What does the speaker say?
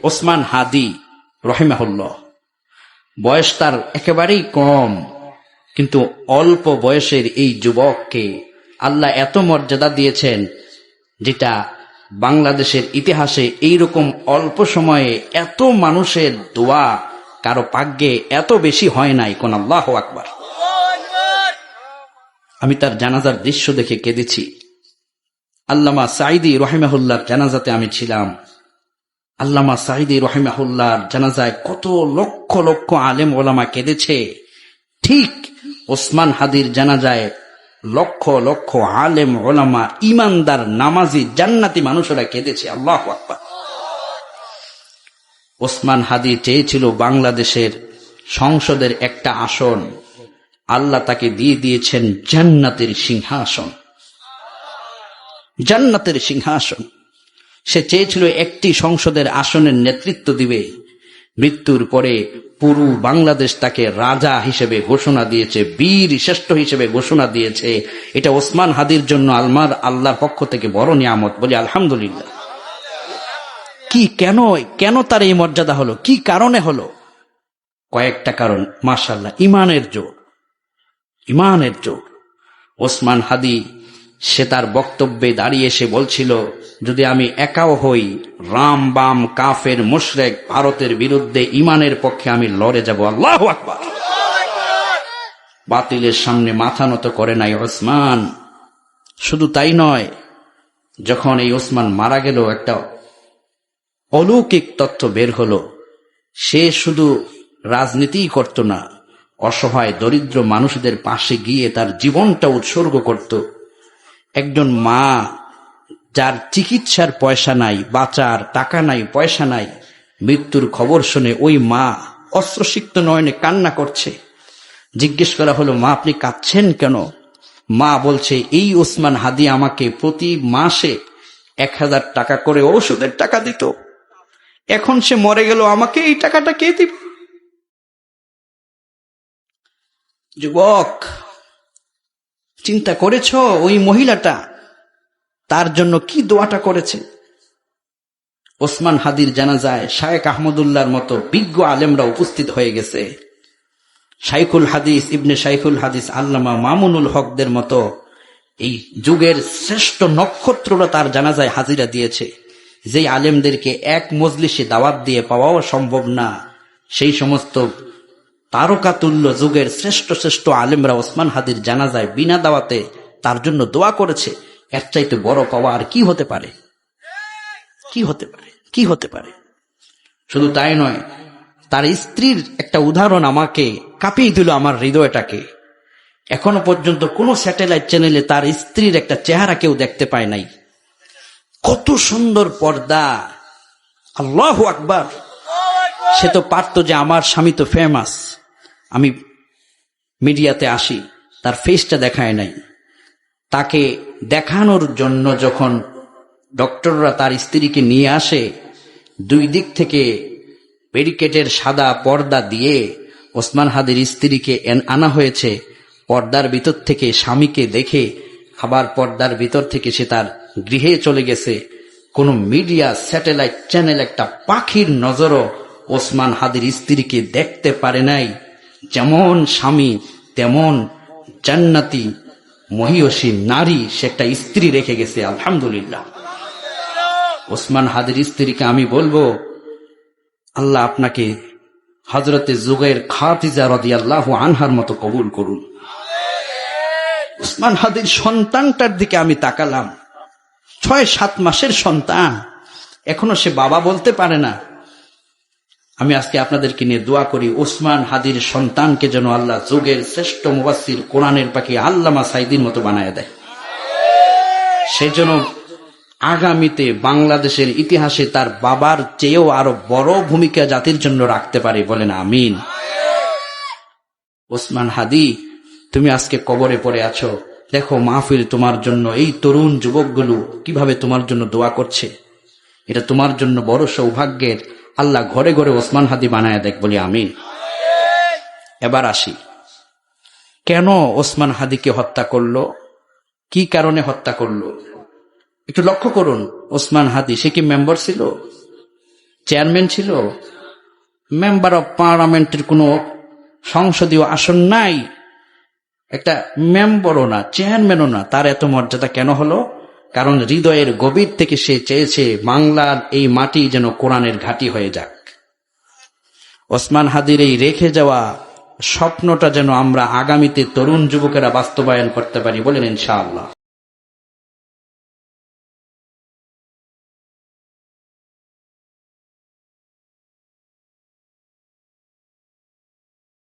ওসমান হাদি রহিমাহুল্লাহ, বয়স তার একেবারেই কম, কিন্তু অল্প বয়সের এই যুবককে আল্লাহ এত মর্যাদা দিয়েছেন যেটা বাংলাদেশের ইতিহাসে এইরকম অল্প সময়ে এত মানুষের দোয়া কারো ভাগ্যে এত বেশি হয় নাই। কোন আল্লাহু আকবার। আমি তার জানাজার দৃশ্য দেখে কেঁদেছি। আল্লামা সাঈদী রহিমাহুল্লাহর জানাজাতে আমি ছিলাম। আল্লামা সাঈদী রহিমাহুল্লাহর জানাজায় কত লক্ষ লক্ষ আলেম ওলামা কেঁদেছে, ঠিক ওসমান হাদির জানাজায় লক্ষ লক্ষ আলেম ওলামা, ইমানদার, নামাজি, জান্নাতি মানুষেরা কেঁদেছে। আল্লাহু আকবার। ওসমান হাদি চেয়েছিল বাংলাদেশের সংসদের একটা আসন, আল্লাহ তাকে দিয়ে দিয়েছেন জান্নাতের সিংহাসন। জান্নাতের সিংহাসন। সে চেয়েছিল একটি সংসদের আসনের নেতৃত্ব দিবে। মৃত্যুর পরে পুরো বাংলাদেশ তাকে রাজা হিসেবে ঘোষণা দিয়েছে, বীর শ্রেষ্ঠ হিসেবে ঘোষণা দিয়েছে। এটা ওসমান হাদির জন্য আল্লাহর পক্ষ থেকে বড় নিয়ামত, বলি আলহামদুলিল্লাহ। কি কেন তার এই মর্যাদা হলো? কি কারণে হলো? কয়েকটা কারণ। মাশাআল্লাহ, ইমানের জোর। ইমানের জোর। ওসমান হাদি সে তার বক্তব্যে দাঁড়িয়ে এসে বলছিল, যদি আমি একাও হই, রাম বাম কাফের মুশরিক ভারতের বিরুদ্ধে ইমানের পক্ষে আমি লড়ে যাব। আল্লাহু আকবার। বাতিলের সামনে মাথা নত করে নাই ওসমান। শুধু তাই নয়, যখন এই ওসমান মারা গেল, একটা অলৌকিক তথ্য বের হলো। সে শুধু রাজনীতিই করত না, অসহায় দরিদ্র মানুষদের পাশে গিয়ে তার জীবনটা উৎসর্গ করত। একজন মা যার চিকিৎসার পয়সা নাই, বাঁচার টাকা নাই, পয়সা নাই, মৃত্যুর খবর শুনে ওই মা অশ্রুসিক্ত নয়নে কান্না করছে। জিজ্ঞেস করা হলো, মা আপনি কাঁদছেন কেন? মা বলছে, এই ওসমান হাদি আমাকে প্রতি মাসে 1000 টাকা করে ঔষধের টাকা দিত, এখন সে মরে গেল, আমাকে এই টাকাটা কে দিব? যুবক, চিন্তা করেছ ওই মহিলাটা তার জন্য কি দোয়াটা করেছে? ওসমান হাদির জানাজায় শায়েখ আহমদুল্লাহর মতো বিজ্ঞ আলেমরা উপস্থিত হয়ে গেছে। শাইখুল হাদিস, ইবনে শাইখুল হাদিস আল্লামা মামুনুল হকদের মতো এই যুগের শ্রেষ্ঠ নক্ষত্ররা তার জানাজায় হাজিরা দিয়েছে। যেই আলেমদেরকে এক মজলিসে দাওয়াত দিয়ে পাওয়াও সম্ভব না, সেই সমস্ত তারকাতুল্য যুগের শ্রেষ্ঠ শ্রেষ্ঠ আলেমরা ওসমান হাদির জানাজায় বিনা দাওয়াতে তার জন্য দোয়া করেছে। এর চাইতে বড় পাওয়া আর কি হতে পারে? কি হতে পারে? কি হতে পারে? শুধু তাই নয়, তার স্ত্রীর একটা উদাহরণ আমাকে কাঁপিয়ে দিল, আমার হৃদয়টাকে। এখনো পর্যন্ত কোন স্যাটেলাইট চ্যানেলে তার স্ত্রীর একটা চেহারা কেউ দেখতে পায় নাই। কত সুন্দর পর্দা! আল্লাহু আকবার। সে তো পারত যে আমার স্বামী তো ফেমাস, আমি মিডিয়াতে আসি, তার ফেসটা দেখায় নাই। তাকে দেখানোর জন্য যখন ডক্টররা তার স্ত্রীকে নিয়ে আসে, দুই দিক থেকে ব্যারিকেডের সাদা পর্দা দিয়ে ওসমান হাদির স্ত্রীকে আনা হয়েছে। পর্দার ভিতর থেকে স্বামীকে দেখে আবার পর্দার ভিতর থেকে সে তার গৃহে চলে গেছে। কোন মিডিয়া, স্যাটেলাইট চ্যানেল একটা পাখির নজরও ওসমান হাদির স্ত্রীকে দেখতে পারে নাই। যেমন স্বামী তেমন জান্নাতি মহিয়সী নারী সে একটা স্ত্রী রেখে গেছে। আলহামদুলিল্লাহ। ওসমান হাদির স্ত্রীকে আমি বলবো, আল্লাহ আপনাকে হযরতে যুগের খাদিজা রাদিয়াল্লাহু আনহার মতো কবুল করুন। ওসমান হাদির সন্তানটার দিকে আমি তাকালাম, 6-7 মাসের সন্তান, এখনো সে বাবা বলতে পারে না। আমি আজকে আপনাদেরকে নিয়ে দোয়া করি, ওসমান হাদির সন্তানকে যেন আল্লাহ যুগের শ্রেষ্ঠ মুফাসসির, কোরআনের পাখি আল্লামা সাঈদীর মতো বানায় দেয়। সেজন্য আগামীতে বাংলাদেশের ইতিহাসে তার বাবার চেয়েও আরো বড় ভূমিকা জাতির জন্য রাখতে পারে, বলেন আমিন। ওসমান হাদি, তুমি আজকে কবরে পড়ে আছো, দেখো মাহফিল তোমার জন্য, এই তরুণ যুবকগুলো কিভাবে তোমার জন্য দোয়া করছে। এটা তোমার জন্য বড় সৌভাগ্যের। আল্লাহ ঘরে ঘরে ওসমান হাদি বানায় দেখ, বলি আমিন। এবার আসি, কেন ওসমান হাদিকে হত্যা করলো? কি কারণে হত্যা করলো? একটু লক্ষ্য করুন। ওসমান হাদি সে কি মেম্বার ছিল? চেয়ারম্যান ছিল, মেম্বার অব পার্লামেন্টের কোনো সংসদীয় আসন নাই, একটা মেম্বারও না, চেয়ারম্যানও না, তার এত মর্যাদা কেন হলো? কারণ হৃদয়ের গভীর থেকে সে চেয়েছে বাংলার এই মাটি যেন কোরআনের ঘাঁটি হয়ে যাক। ওসমান হাদির এই রেখে যাওয়া স্বপ্নটা যেন আমরা আগামীতে তরুণ যুবকেরা বাস্তবায়ন করতে পারি, বলেন ইনশাআল্লাহ।